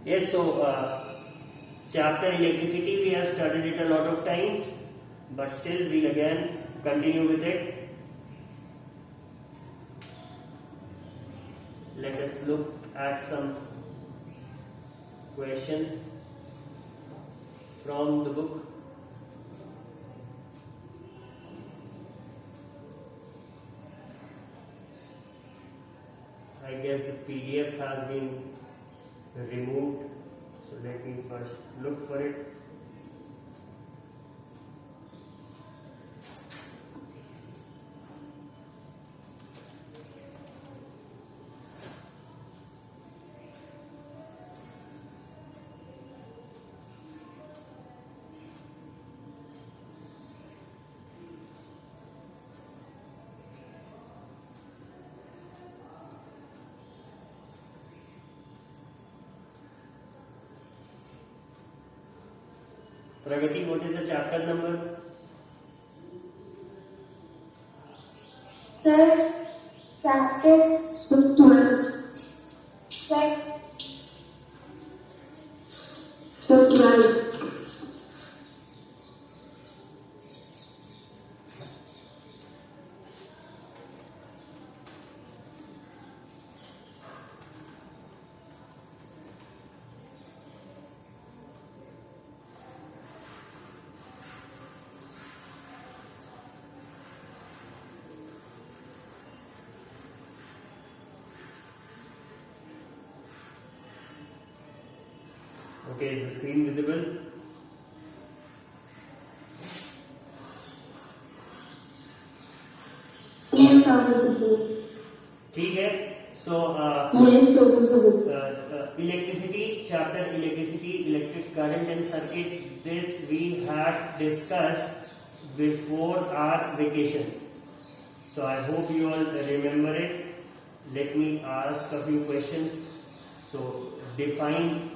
Yes, so chapter electricity we have studied it a lot of times, but still we'll again continue with it. Let us look at some questions from the book. I guess the PDF has been removed, so let me first look for it. Pragati, what is the chapter number? Sir, chapter 12. Sir, 12. Okay, is the screen visible? Yes, sir, visible. ठीक है. So Yes, sir, visible. Electricity chapter, electricity, electric current and circuit. This we had discussed before our vacations. So I hope you all remember it. Let me ask a few questions. So define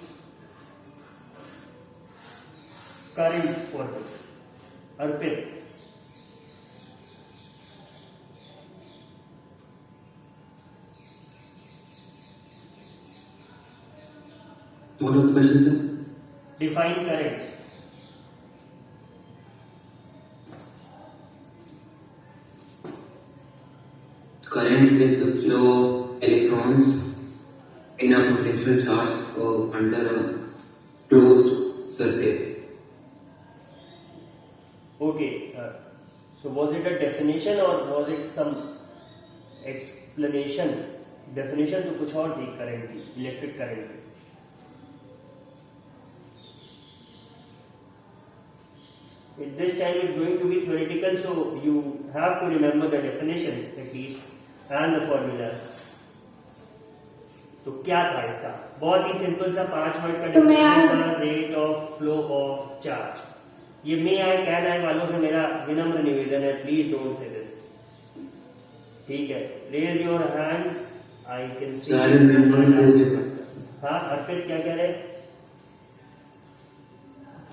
current for this. Arpit. What was the question, sir? Define current. Current is the flow of electrons in a potential charge under a closed circuit. Okay, so was it a definition or was it some explanation? Definition तो कुछ और थी current की, electric current की. This time is going to be theoretical, so you have to remember the definitions at least and the formulas. तो क्या था इसका? बहुत ही सिंपल सा 5 वर्ड का definition था, rate of flow of charge. ये मे आए कैन आए वालों से मेरा विनम्र निवेदन है, प्लीज डोंट से दिस. ठीक है, raise your hand. I can see. हाँ अर्पित क्या कह रहे?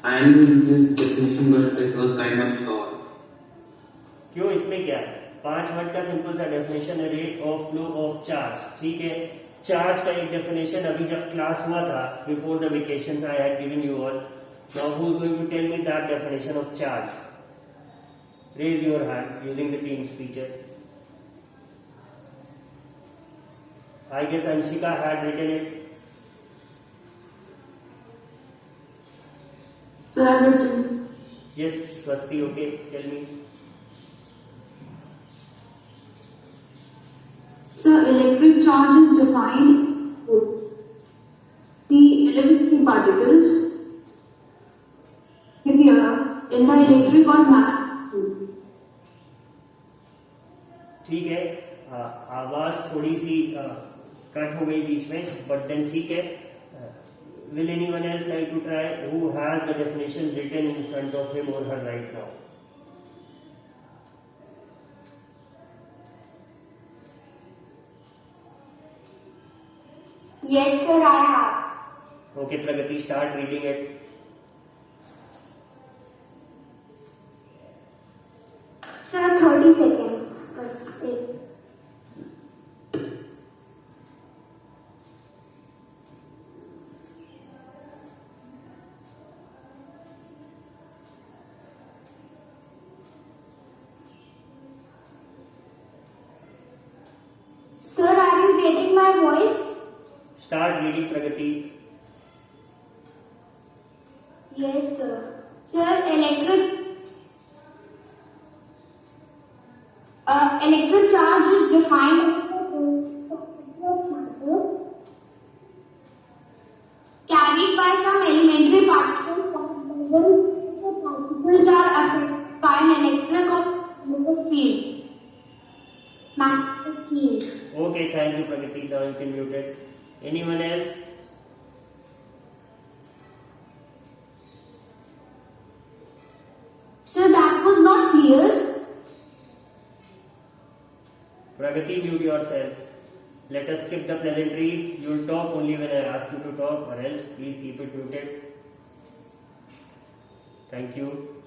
I knew this definition, but it was kind of short. क्यों, इसमें क्या है? 5 वर्ड का सिंपल सा डेफिनेशन है, rate of flow of charge. ठीक है, चार्ज का एक डेफिनेशन अभी जब क्लास हुआ था before the vacations I had given you all. Now who is going to tell me that definition of charge? Raise your hand using the team speaker. I guess Anshika had written it. Sir, I've written. Yes, Swasti, okay, tell me. Sir, electric charge is defined the elementary particles in the electric or magnetic. ठीक है, आवाज थोड़ी सी cut हो गई बीच में, but then ठीक है. Will anyone else like to try? Who has the definition written in front of him or her right now? Yes, sir, I have. Okay, Pragati, start reading it. Sir, 30 seconds. First, Start reading, Pragati. Yes, sir. Sir, electric charge is defined carried by some elementary particles. Particles are affected by an electric or magnetic field. Magnetic field. Okay, thank you, Pragati. Now you can mute it. Anyone else? Sir, that was not clear. Pragati, mute yourself. Let us skip the pleasantries. You will talk only when I ask you to talk, or else please keep it muted. Thank you.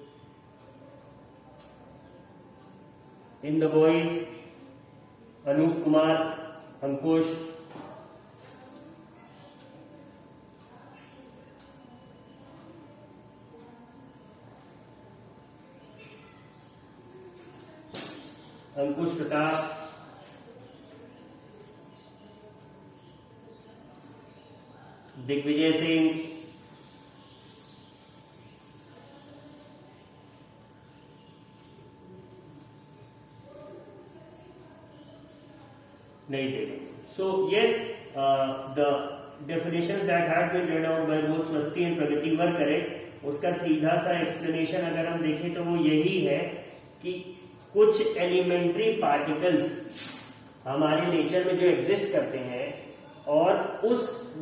In the boys, Anup Kumar, Ankush. Ankush Pratap. Digvijay Singh, नहीं थे. So yes, the definitions that had been read out by both स्वस्ति and Pragati were correct. उसका सीधा सा explanation अगर हम देखें तो वो यही है कि कुछ एलिमेंट्री पार्टिकल्स हमारे नेचर में जो एग्जिस्ट करते हैं और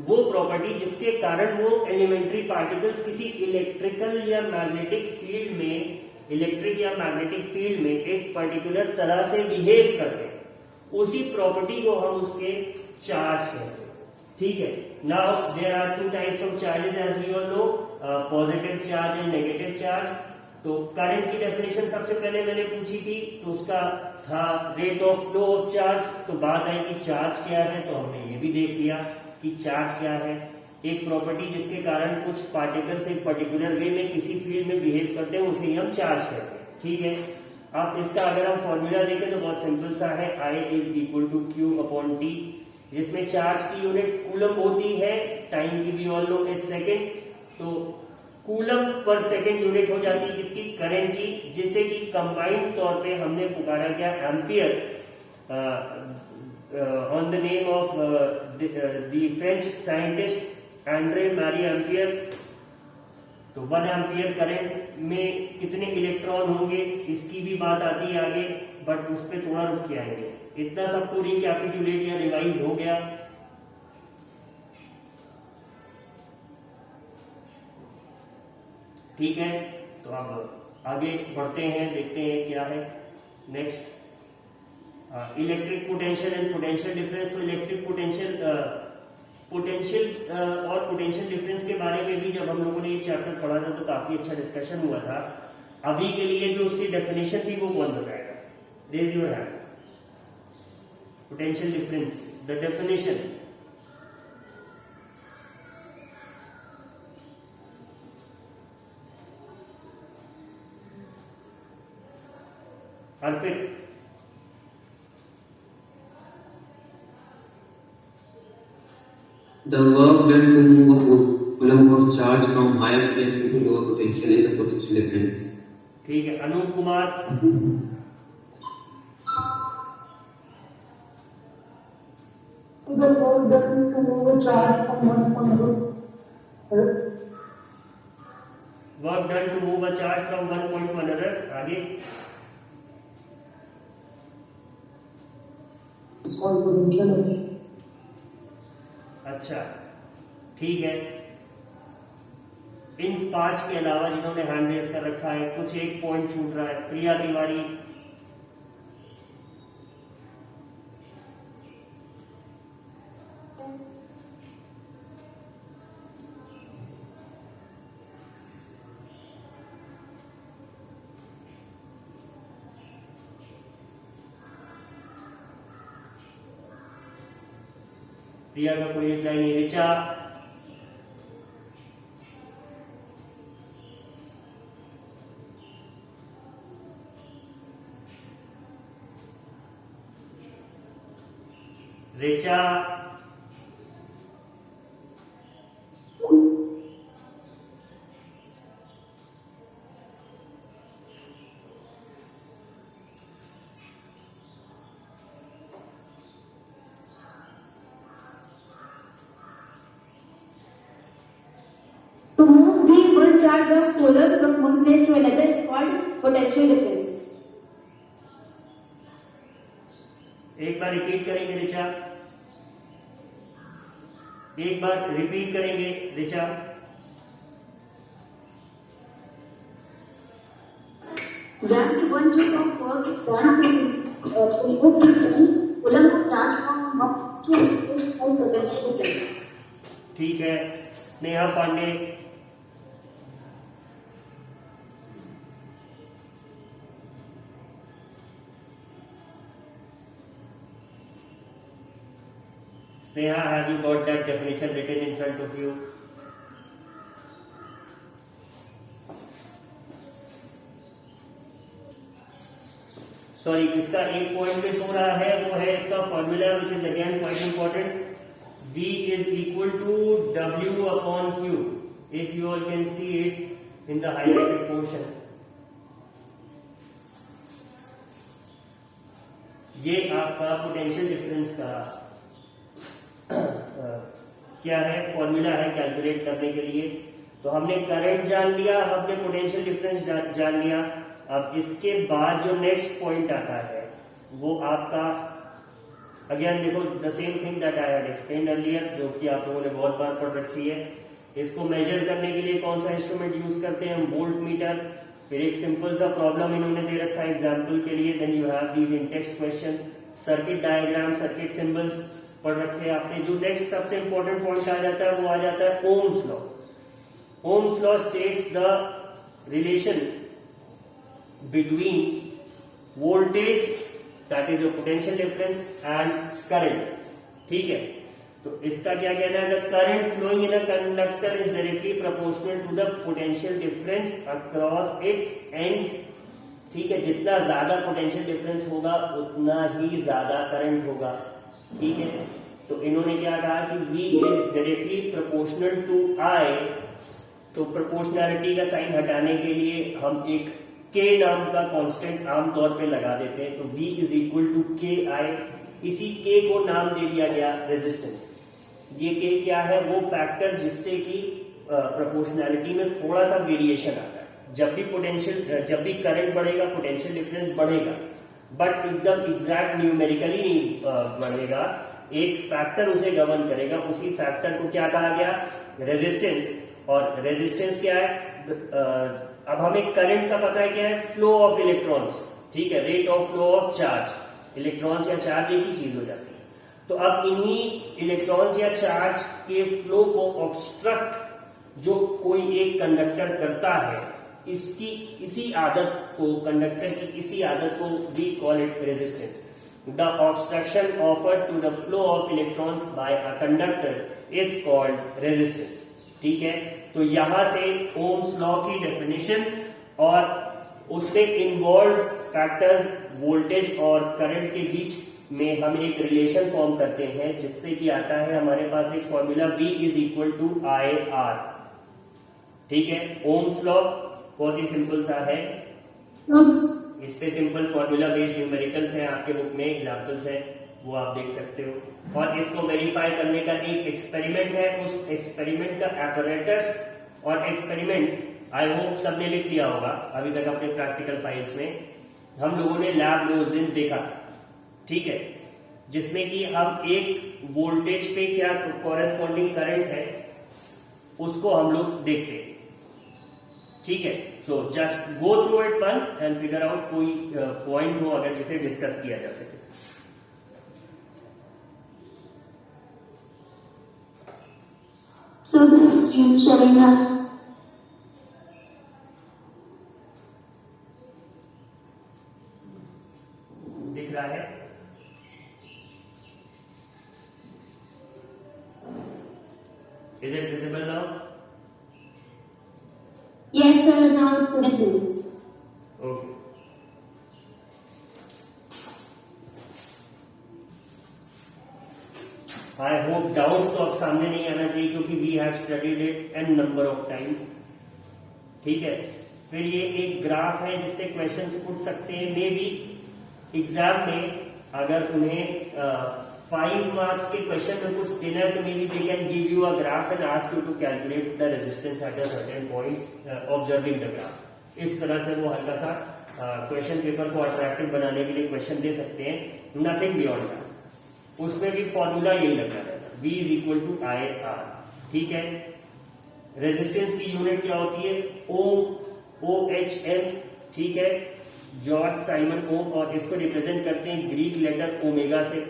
वो प्रॉपर्टी जिसके कारण वो एलिमेंट्री पार्टिकल्स किसी इलेक्ट्रिकल या मैग्नेटिक फील्ड में एक पर्टिकुलर तरह से बिहेव करते हैं, उसी प्रॉपर्टी को हम उसके चार्ज कहते हैं. ठीक है. Now there are two types of charges as we all know, positive charge and negative charge. तो करंट की डेफिनेशन सबसे पहले मैंने पूछी थी, तो उसका था rate of flow of charge. तो बात आई कि चार्ज क्या है, तो हमने ये भी देख लिया कि चार्ज क्या है. एक प्रॉपर्टी जिसके कारण कुछ पार्टिकल्स एक पर्टिकुलर वे में किसी फील्ड में बिहेव करते हैं, उसे ही हम चार्ज कहते हैं. ठीक है. अब इसका अगर हम फॉर्मूला देखें तो बहुत सिंपल सा है, I is equal to Q upon T, जिसमें चार्ज की यूनिट कूलम होती है, टाइम की भी ऑल नो इज सेकेंड. तो कूलम पर सेकेंड यूनिट हो जाती है किसकी, करंट की, जिसे कि कंबाइंड तौर पे हमने पुकारा क्या, ampere, on the name of the French scientist Andre Marie Ampere. तो 1 एम्पियर करंट में कितने इलेक्ट्रॉन होंगे इसकी भी बात आती है आगे, बट उस पर थोड़ा रुक के आएंगे. इतना सबको रिकैपिटुलेट या रिवाइज हो गया. ठीक है. तो अब आगे बढ़ते हैं, देखते हैं क्या है next. Electric potential and potential difference. तो इलेक्ट्रिक पोटेंशियल और पोटेंशियल डिफरेंस के बारे में भी जब हम लोगों ने ये चैप्टर पढ़ा था तो काफी अच्छा डिस्कशन हुआ था. अभी के लिए जो उसकी डेफिनेशन थी वो कौन बताएगा, raise your hand. Potential difference the definition. Arpit. The work done to move a coulomb of charge from higher potential to lower potential is the potential difference. ठीक है. Anoop Kumar. The work done to move a charge from one point to work done to move a charge from one point to another. आगे. is called potential. अच्छा, ठीक है. इन 5 के अलावा जिन्होंने hand raise कर रखा है, कुछ एक पॉइंट छूट रहा है. प्रिया तिवारी. प्रिया का कोई एक लाइन नहीं. Richa. Richa. To move the one charge of solar from one place to another is called potential difference. एक बार रिपीट करेंगे ऋचा, एक बार रिपीट करेंगे Richa. When one joule of work is done to remove the coulomb of charge from one to another is called potential difference. ठीक है, Sneha Pandey. Sneha, have you got that definition written in front of you? Sorry, इसका एक point miss हो रहा है, वो है इसका formula which is again quite important. V is equal to W upon Q. If you all can see it in the highlighted portion. ये आपका पोटेंशियल डिफरेंस का क्या है, फॉर्मूला है कैलकुलेट करने के लिए। तो हमने करंट जान लिया, हमने पोटेंशियल डिफरेंस जान लिया। अब इसके बाद जो नेक्स्ट पॉइंट आता है वो आपका अगेन देखो the same thing that I had explained earlier, जो कि आप लोगों ने बहुत बार पढ़ रखी है। इसको मेजर करने के लिए कौन सा इंस्ट्रूमेंट यूज करते हैं हम, वोल्ट मीटर। फिर एक सिंपल सा प्रॉब्लम इन्होंने दे रखा है एग्जाम्पल के लिए। Then you have these in text questions, circuit diagram, circuit symbols पढ़ रखे हैं आपने। जो नेक्स्ट सबसे इंपॉर्टेंट पॉइंट आ जाता है वो आ जाता है Ohm's law. Ohm's law states the relation between voltage that is your potential difference and current. ठीक है, तो इसका क्या कहना है, the current flowing in a conductor is directly proportional to the potential difference across its ends. ठीक है, जितना ज्यादा पोटेंशियल डिफरेंस होगा उतना ही ज्यादा करंट होगा। ठीक है, तो इन्होंने क्या कहा कि V is directly proportional to I। तो प्रोपोर्शनैलिटी का साइन हटाने के लिए हम एक K नाम का कांस्टेंट आमतौर पे लगा देते हैं। तो V is equal to KI। इसी K को नाम दे दिया गया रेजिस्टेंस। ये K क्या है, वो फैक्टर जिससे कि प्रोपोर्शनैलिटी में थोड़ा सा वेरिएशन आता है। जब भी करंट बढ़ेगा पोटेंशियल डिफरेंस बढ़ेगा, बट एकदम एग्जैक्ट न्यूमेरिकली नहीं बढ़ेगा। एक फैक्टर उसे गवर्न करेगा, उसी फैक्टर को क्या कहा गया, रेजिस्टेंस। और रेजिस्टेंस क्या है, अब हमें करंट का पता है क्या है, फ्लो ऑफ इलेक्ट्रॉन्स। ठीक है, rate of flow of charge. Electrons या चार्ज एक ही चीज हो जाती है। तो अब इन्हीं इलेक्ट्रॉन्स या चार्ज के फ्लो को ऑब्स्ट्रक्ट जो कोई एक कंडक्टर करता है, इसकी इसी आदत को, कंडक्टर की इसी आदत को we call it resistance. The obstruction offered to the flow of electrons by a conductor is called resistance. ठीक है, तो यहां से ओम्स लॉ की डेफिनेशन और उससे इन्वॉल्व फैक्टर्स वोल्टेज और करंट के बीच में हम एक रिलेशन फॉर्म करते हैं, जिससे कि आता है हमारे पास एक formula V is equal to IR। ठीक है, ओम्स लॉ बहुत ही सिंपल सा है। इस पे सिंपल फॉर्मूला बेस्ड न्यूमेरिकल्स हैं आपके बुक में, एग्जाम्पल्स हैं, वो आप देख सकते हो। और इसको वेरीफाई करने का एक एक्सपेरिमेंट है। उस एक्सपेरिमेंट का apparatus और एक्सपेरिमेंट आई होप सबने लिख लिया होगा अभी तक अपने प्रैक्टिकल फाइल्स में। हम लोगों ने लैब में उस दिन देखा, ठीक है, जिसमें कि हम एक वोल्टेज पे क्या कॉरेस्पॉन्डिंग करंट है उसको हम लोग देखते हैं। ठीक है, so just go through it once and figure out कोई पॉइंट हो अगर जिसे डिस्कस किया जा सके। So the screen showing us दिख रहा है? Is it visible now? yes sir, now it's visible. Okay. I hope doubt तो अब सामने नहीं आना चाहिए क्योंकि we have studied it an number of times. ठीक है, फिर ये एक ग्राफ है जिससे क्वेश्चंस पूछ सकते हैं। मे बी एग्जाम में अगर उन्हें 5 मार्क्स के क्वेश्चन में कुछ देना है तो maybe they can give you a graph and ask you to calculate the resistance at a certain point observing the graph. इस तरह से वो हल्का सा क्वेश्चन पेपर को अट्रैक्टिव बनाने के लिए क्वेश्चन दे सकते हैं, नथिंग बियॉन्ड दैट। उसमें भी फॉर्मूला यही लगा रहता है, V is equal to I R. ठीक है, रेजिस्टेंस की यूनिट क्या होती है? OHM। ठीक है, जॉर्ज साइमन ओम, और इसको रिप्रेजेंट करते हैं ग्रीक लेटर ओमेगा से।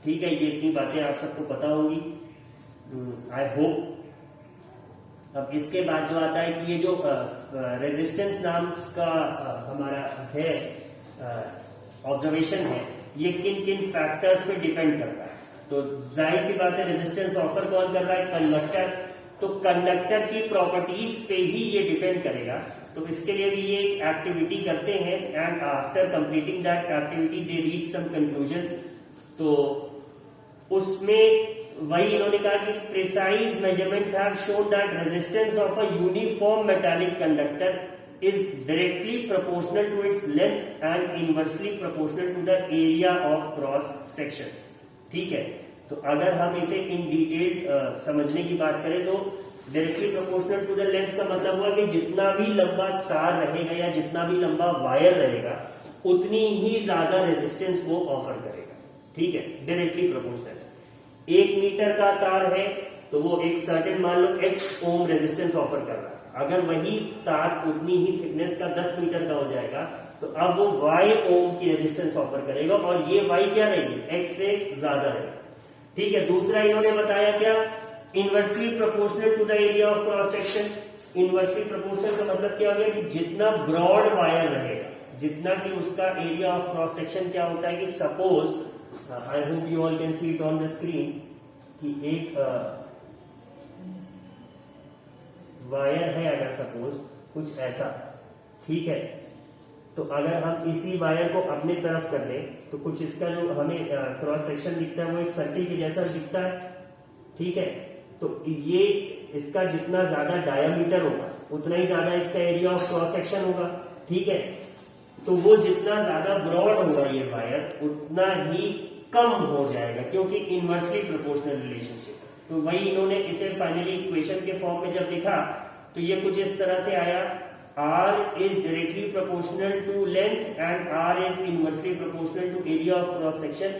ठीक है, ये इतनी बातें आप सबको पता होंगी, आई होप। अब इसके बाद जो आता है कि ये जो रेजिस्टेंस नाम का हमारा है ऑब्जर्वेशन है, ये किन किन फैक्टर्स पे डिपेंड करता है। तो जाहिर सी बात है, रेजिस्टेंस ऑफर कौन कर रहा है? कंडक्टर। तो कंडक्टर की प्रॉपर्टीज पे ही ये डिपेंड करेगा। तो इसके लिए भी ये एक्टिविटी करते हैं and after completing that activity they reach some conclusions. तो उसमें वही इन्होंने कहा कि precise measurements have shown that resistance of a uniform metallic conductor is directly proportional to its length and inversely proportional to the area of cross section। ठीक है, तो अगर हम इसे इन डिटेल समझने की बात करें तो directly proportional to the length का मतलब हुआ कि जितना भी लंबा तार रहेगा या जितना भी लंबा वायर रहेगा उतनी ही ज्यादा रेजिस्टेंस वो ऑफर करेगा। ठीक है, डायरेक्टली प्रोपोर्शनल। 1 मीटर का तार है तो वो एक सर्टेन मान लो X ओम रेजिस्टेंस ऑफर कर रहा है। अगर वही तार उतनी ही थिकनेस का 10 मीटर का हो जाएगा तो अब वो Y ओम की रेजिस्टेंस ऑफर करेगा, और ये Y क्या रहेगी? X से ज्यादा रहेगी। ठीक है, दूसरा इन्होंने बताया क्या? Inversely proportional to the area of cross section. Inversely proportional का मतलब क्या हो गया कि जितना ब्रॉड वायर रहेगा, जितना कि उसका एरिया ऑफ क्रॉस सेक्शन क्या होता है कि suppose, I hope you all can see it on the screen, कि एक वायर है अगर सपोज कुछ ऐसा। ठीक है, तो अगर हम इसी वायर को अपने तरफ कर दें तो कुछ इसका जो हमें क्रॉस सेक्शन दिखता है वो एक सर्किल के जैसा दिखता है। ठीक है, तो ये इसका जितना ज्यादा डायामीटर होगा उतना ही ज्यादा इसका एरिया ऑफ क्रॉस सेक्शन होगा। ठीक है, तो वो जितना ज्यादा ब्रॉड होगा ये वायर उतना ही कम हो जाएगा, क्योंकि इनवर्सली प्रोपोर्शनल रिलेशनशिप। तो वही इन्होंने इसे फाइनली इक्वेशन के फॉर्म में जब लिखा तो ये कुछ इस तरह से आया, R is directly proportional to length and R is inversely proportional to area of cross section।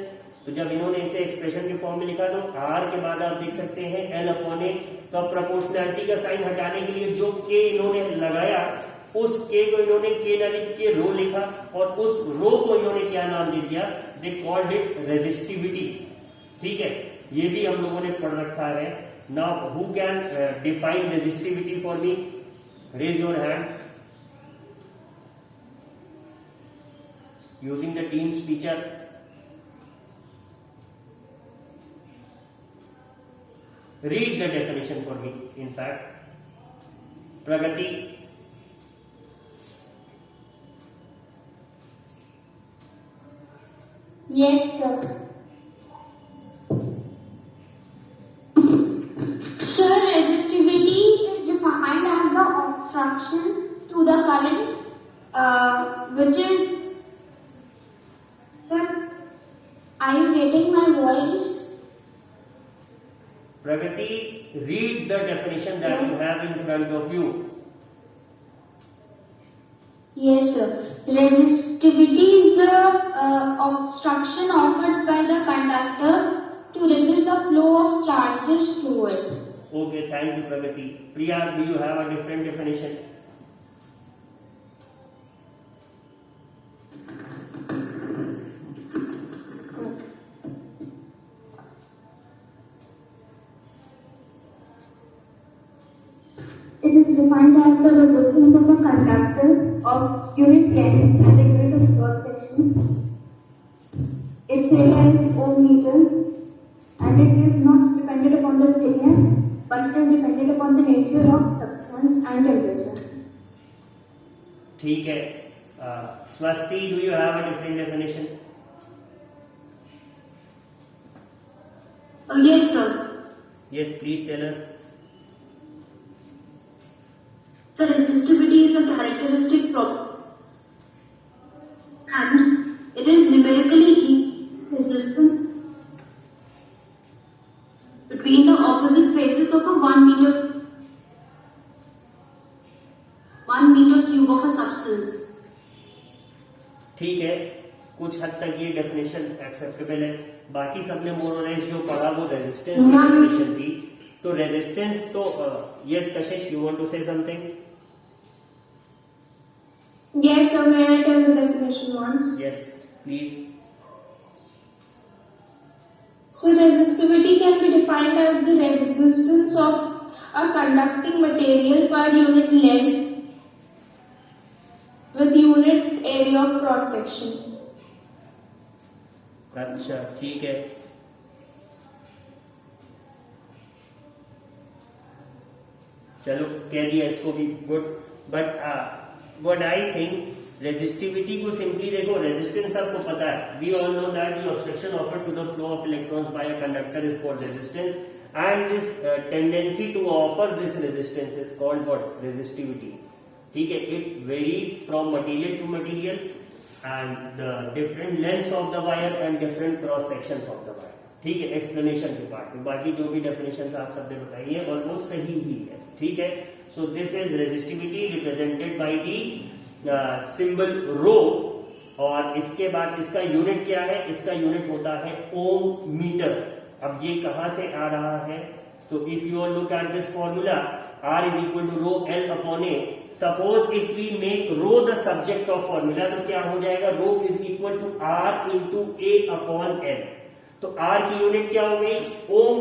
तो जब इन्होंने इसे एक्सप्रेशन के फॉर्म में लिखा तो R के बाद आप देख सकते हैं L/A। तो अब प्रोपोर्शनैलिटी का साइन हटाने के लिए जो K इन्होंने लगाया उस K को इन्होंने K ना लिख के रो लिखा, और उस रो को इन्होंने क्या नाम दे दिया? They called it resistivity. ठीक है, ये भी हम लोगों ने पढ़ रखा है। Now who can define resistivity for me? Raise your hand using the team feature. Read the definition for me. In fact, Pragati. Yes, sir. Sir, resistivity is defined as the obstruction to the current, which is. Sir, are you getting my voice? Pragati, read the definition that you have in front of you. Yes, sir. Resistivity is the obstruction offered by the conductor to resist the flow of charges through it. Okay, thank you, Pragati. Priya, do you have a different definition? It is defined as the resistance of a conductor of unit length and the unit of cross section. Its area is ohm meter, and it is not dependent upon the thickness, but it is dependent upon the nature of substance and temperature. ठीक है, Swasti, do you have a different definition? Yes, sir. Yes, please tell us. So resistivity is a characteristic property, and it is numerically resistant opposite faces of a 1 meter cube of a substance. ठीक है, कुछ हद तक ये definition acceptable है. बाकी सबने मोर और लेस जो पढ़ा वो रेजिस्टेंस की डेफिनेशन थी. तो रेजिस्टेंस तो yes Kashish, you want to say something? Yes, sir. May I tell the definition once? Yes please. So resistivity can be defined as the resistance of a conducting material per unit length with unit area of cross section. अच्छा ठीक है. चलो कह दिया इसको भी, good. But what I think resistivity को simply देखो, रेजिस्टेंस आपको पता है. We all know that the obstruction offered to the flow of electrons by a conductor is called resistance, and this tendency to offer this resistance is called what? Resistivity. ठीक है. It varies from material to material and the different lengths of the wire and different cross sections of the wire. ठीक है, explanation के part में. बाकी जो भी definition आप सबने बताई है ऑलमोस्ट सही ही है. ठीक है. So this is resistivity represented by the symbol rho. और इसके बाद इसका यूनिट क्या है? इसका यूनिट होता है ओम मीटर. अब ये कहां से आ रहा है? तो if you look at this formula, R is equal to rho L upon A. Suppose if we make rho the subject of formula, तो क्या हो जाएगा? Rho is equal to R into A upon L. तो R की unit क्या हो गई? ओम.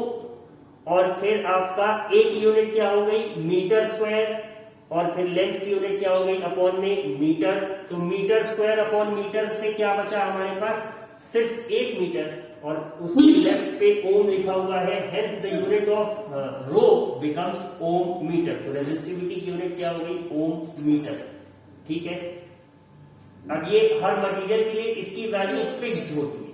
और फिर आपका A की यूनिट क्या हो गई? Metre square. और फिर लेंथ की यूनिट क्या हो गई? अपॉन में मीटर. तो मीटर स्क्वायर अपॉन मीटर से क्या बचा हमारे पास? सिर्फ 1 मीटर. और उसके लेफ्ट पे ओम लिखा हुआ है. Hence the unit of rho becomes ohm metre. तो रेजिस्टिविटी की यूनिट क्या हो गई? Ohm metre. ठीक है. अब ये हर मटेरियल के लिए इसकी वैल्यू फिक्स्ड होती है.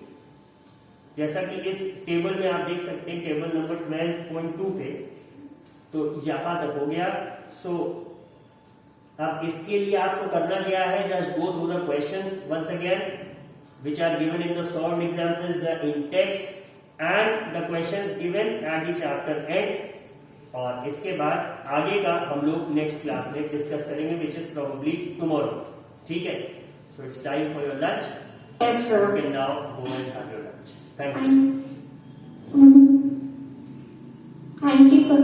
जैसा कि इस टेबल में आप देख सकते हैं, टेबल नंबर 12.2 पे. तो यहां तक हो गया. सो अब इसके लिए आपको करना क्या है? Just go through the questions once again which are given in the solved examples, the in text and the questions given at the chapter end. और इसके बाद आगे का हम लोग नेक्स्ट क्लास में डिस्कस करेंगे, which is probably tomorrow. ठीक है. So it's time for your lunch. Yes, sir. You can now go and have your lunch. Thank you. Thank you, sir.